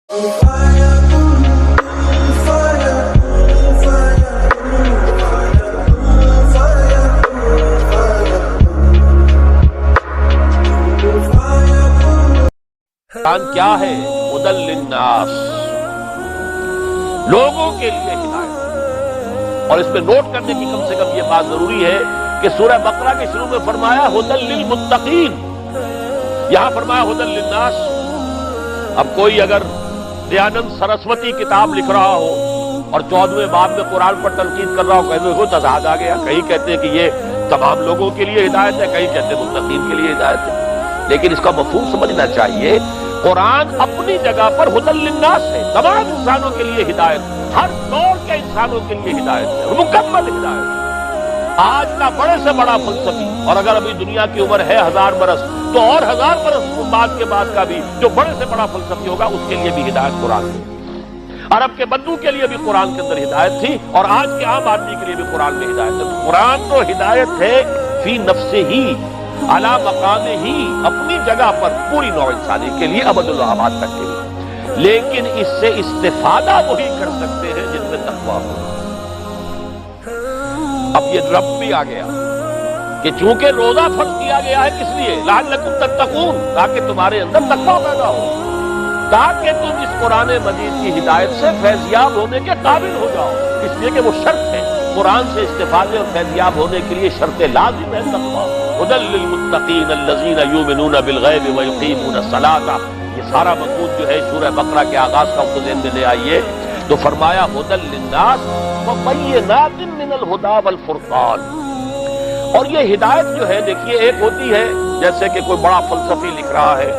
قرآن کیا ہے؟ ہدی للناس، لوگوں کے لیے ہدایت۔ اور اس میں نوٹ کرنے کی کم سے کم یہ بات ضروری ہے کہ سورہ بقرہ کے شروع میں فرمایا ہدی للمتقین، یہاں فرمایا ہدی للناس۔ اب کوئی اگر دیانند سرسوتی کتاب لکھ رہا ہو اور 14ویں باب میں قرآن پر تنقید کر رہا ہو، کہتے ہو تضاد آ گیا، کہیں کہتے ہیں کہ یہ تمام لوگوں کے لیے ہدایت ہے، کہیں کہتے ہیں متقین کے لیے ہدایت ہے۔ لیکن اس کا مفہوم سمجھنا چاہیے، قرآن اپنی جگہ پر ہدی للناس ہے، تمام انسانوں کے لیے ہدایت، ہر دور کے انسانوں کے لیے ہدایت ہے، مکمل ہدایت ہے۔ آج کا بڑے سے بڑا فلسفی، اور اگر ابھی دنیا کی عمر ہے 1000 برس، تو اور 1000 برس بعد کے بعد کا بھی جو بڑے سے بڑا فلسفی ہوگا اس کے لیے بھی ہدایت قرآن ہے۔ عرب کے بدو کے لیے بھی قرآن کے اندر ہدایت تھی، اور آج کے عام آدمی کے لیے بھی قرآن میں ہدایت ہے۔ قرآن تو ہدایت ہے فی نفسہ ہی، علی مقام ہی، اپنی جگہ پر پوری نوع انسانی کے لیے، ابد الآباد تک کے لیے۔ لیکن اس سے استفادہ وہی کر سکتے ہیں جن میں تقویٰ ہو۔ اب یہ رب بھی آ گیا کہ چونکہ روزہ فرض کیا گیا ہے کس لیے؟ لعلکم تتقون، تاکہ تمہارے اندر تقویٰ پیدا ہو، تاکہ تم اس قرآن مجید کی ہدایت سے فیضیاب ہونے کے قابل ہو جاؤ، اس لیے کہ وہ شرط ہے۔ قرآن سے استفادے اور فیضیاب ہونے کے لیے شرط لازم ہے تقویٰ۔ ہدی للمتقین الذین یؤمنون بالغیب ویقیمون الصلاۃ، یہ سارا مضمون جو ہے سورہ بقرہ کے آغاز کا اس کو ذہن میں لے آئیے، تو فرمایا ہدی للناس وبینات من الہدی والفرقان۔ اور یہ ہدایت جو ہے دیکھیے، ایک ہوتی ہے جیسے کہ کوئی بڑا فلسفی لکھ رہا ہے،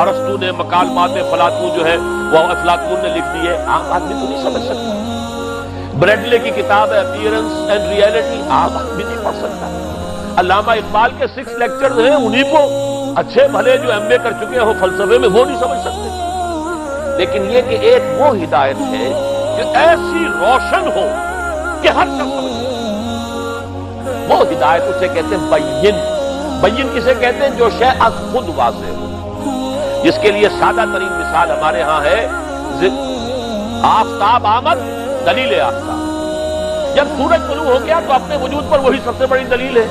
ارسطو نے مکالمات فلاطون جو ہے وہ افلاطون نے لکھ دی ہے، عام آدمی تو نہیں سمجھ سکتا۔ بریڈلے کی کتاب ہے اپیئرنس اینڈ ریئلٹی، عام آدمی نہیں پڑھ سکتا۔ علامہ اقبال کے 6 لیکچرز ہیں، انہی کو اچھے بھلے جو ایم اے کر چکے ہو فلسفے میں وہ نہیں سمجھ سکتے۔ لیکن یہ کہ ایک وہ ہدایت ہے جو ایسی روشن ہو کہ ہر شخص سمجھ سکے، وہ ہدایت اسے کہتے ہیں بین۔ بین کسے کہتے ہیں؟ جو شے از خود واضح ہو، جس کے لیے سادہ ترین مثال ہمارے ہاں ہے آفتاب آمد، دلیل آفتاب۔ جب سورج طلوع ہو گیا تو اپنے وجود پر وہی سب سے بڑی دلیل ہے۔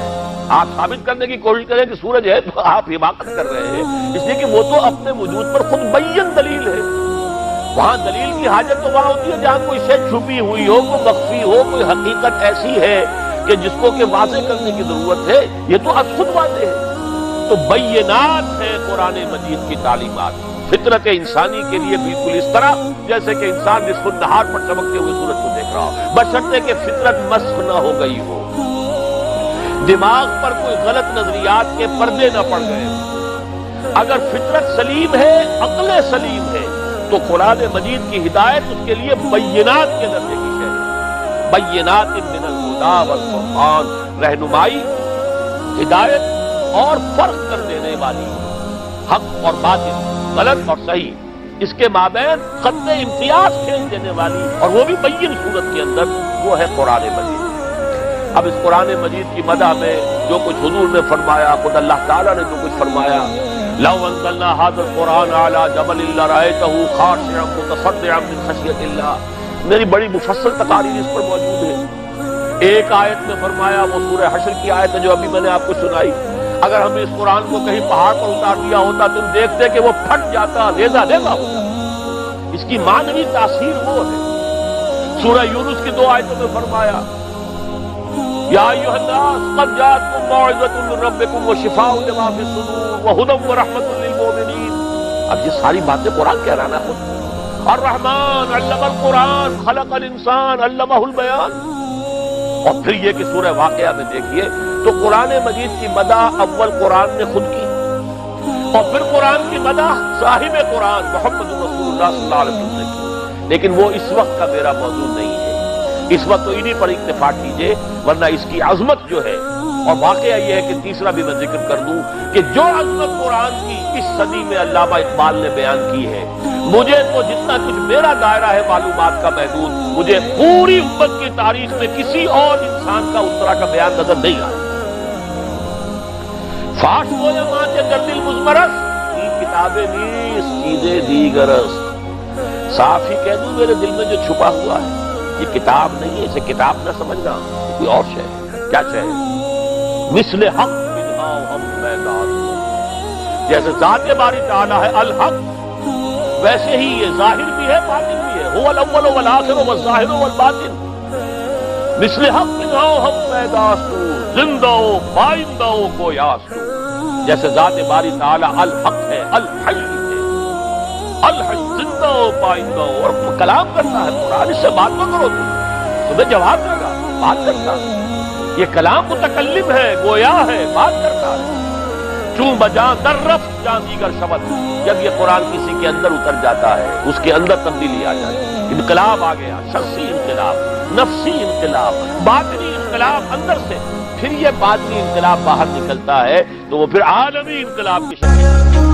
آپ ثابت کرنے کی کوشش کریں کہ سورج ہے تو آپ حماقت کر رہے ہیں، اس لیے کہ وہ تو اپنے وجود پر خود بین دلیل ہے۔ وہاں دلیل کی حاجت تو وہاں ہوتی ہے جہاں کوئی شے چھپی ہوئی ہو، کوئی مخفی ہو، کوئی حقیقت ایسی ہے کہ جس کو کہ واضح کرنے کی ضرورت ہے۔ یہ تو از خود واضح ہے۔ تو بینات ہے قرآن مجید کی تعلیمات، فطرت انسانی کے لیے بالکل اس طرح جیسے کہ انسان نصف النہار پر چمکتے ہوئے سورج کو دیکھ رہا ہو، بشرطے کہ فطرت مسخ نہ ہو گئی ہو، دماغ پر کوئی غلط نظریات کے پردے نہ پڑ گئے ہوں۔ اگر فطرت سلیم ہے، عقل سلیم ہے، تو قرآن مجید کی ہدایت اس کے لیے بینات کے درجے کی ہے۔ بینات من الہدی والفرقان، رہنمائی، ہدایت اور فرق کر دینے والی، حق اور باطل، غلط اور صحیح، اس کے مابین خط امتیاز کھینچ دینے والی، اور وہ بھی بین صورت کے اندر، وہ ہے قرآن مجید۔ اب اس قرآن مجید کی مدح میں جو کچھ حضور نے فرمایا، خود اللہ تعالیٰ نے جو کچھ فرمایا، لو انزلنا هذا القرآن على جبل لرأيته خاشعا متصدعا من خشية الله، میری بڑی مفصل تقاریر اس پر موجود ہے۔ ایک آیت میں فرمایا، وہ سورہ حشر کی آیت ہے جو ابھی میں نے آپ کو سنائی، اگر ہم اس قرآن کو کہیں پہاڑ پر اتار دیا ہوتا تم دیکھتے کہ وہ پھٹ جاتا، ریزہ ریزہ ہوتا۔ اس کی معنوی تاثیر وہ ہے۔ سورہ یونس کی 2 آیتوں میں فرمایا، یا ایھا الناس قد جاءتکم موعظۃ من ربکم وشفاء لما فی الصدور وہدی ورحمۃ للمؤمنین۔ اب یہ ساری باتیں قرآن کہہ رہا نا خود۔ الرحمن علم القرآن خلق الانسان علمہ البیان۔ اور پھر یہ کہ سورہ واقعہ میں دیکھیے تو قرآن مجید کی مدح اول قرآن نے خود کی، اور پھر قرآن کی مدح صاحب قرآن محمد رسول اللہ صلی اللہ علیہ وسلم نے کی۔ لیکن وہ اس وقت کا میرا موضوع نہیں ہے، اس وقت تو انہی پر اکتفا کیجئے، ورنہ اس کی عظمت جو ہے، اور واقعہ یہ ہے کہ تیسرا بھی میں ذکر کر دوں کہ جو عظمت قرآن کی اس صدی میں علامہ اقبال نے بیان کی ہے، مجھے تو جتنا کچھ میرا دائرہ ہے معلومات کا محدود، مجھے پوری امت کی تاریخ میں کسی اور انسان کا اس طرح کا بیان نظر نہیں آیا۔ فاش گویا ماں کے گردل مزمرس، یہ کتابیں نیست چیزیں دیگرست، صاف ہی کہہ دوں میرے دل میں جو چھپا ہوا ہے یہ کتاب نہیں ہے، اسے کتاب نہ سمجھنا، کوئی اور شے ہے۔ کیا شے ہے؟ مثل حق بنہاؤ ہم میدان، جیسے ذات باری تعالیٰ ہے الحق، ویسے ہی یہ ظاہر بھی ہے باطن بھی ہے، هو الاول والآخر والظاہر والباطن۔ مثل حق بنہاؤ ہم میداستو، زندہ و پائندہ و گویاستو، جیسے ذات باری تعالیٰ الحق ہے، الحی ہے، الحی زندہ و پائندہ ہو، اور کلام کرتا ہے قرآن، اس سے بات نہ کرو تمہیں جواب دے گا، بات کرتا ہے، یہ کلام متکلم ہے، گویا ہے، بات کرتا ہے۔ چون بجاں در رفت جان دیگر شبد، جب یہ قرآن کسی کے اندر اتر جاتا ہے اس کے اندر تبدیلی آ جاتی ہے، انقلاب آ گیا، شخصی انقلاب، نفسی انقلاب، باطنی انقلاب اندر سے، پھر یہ باطنی انقلاب باہر نکلتا ہے تو وہ پھر عالمی انقلاب کی شکل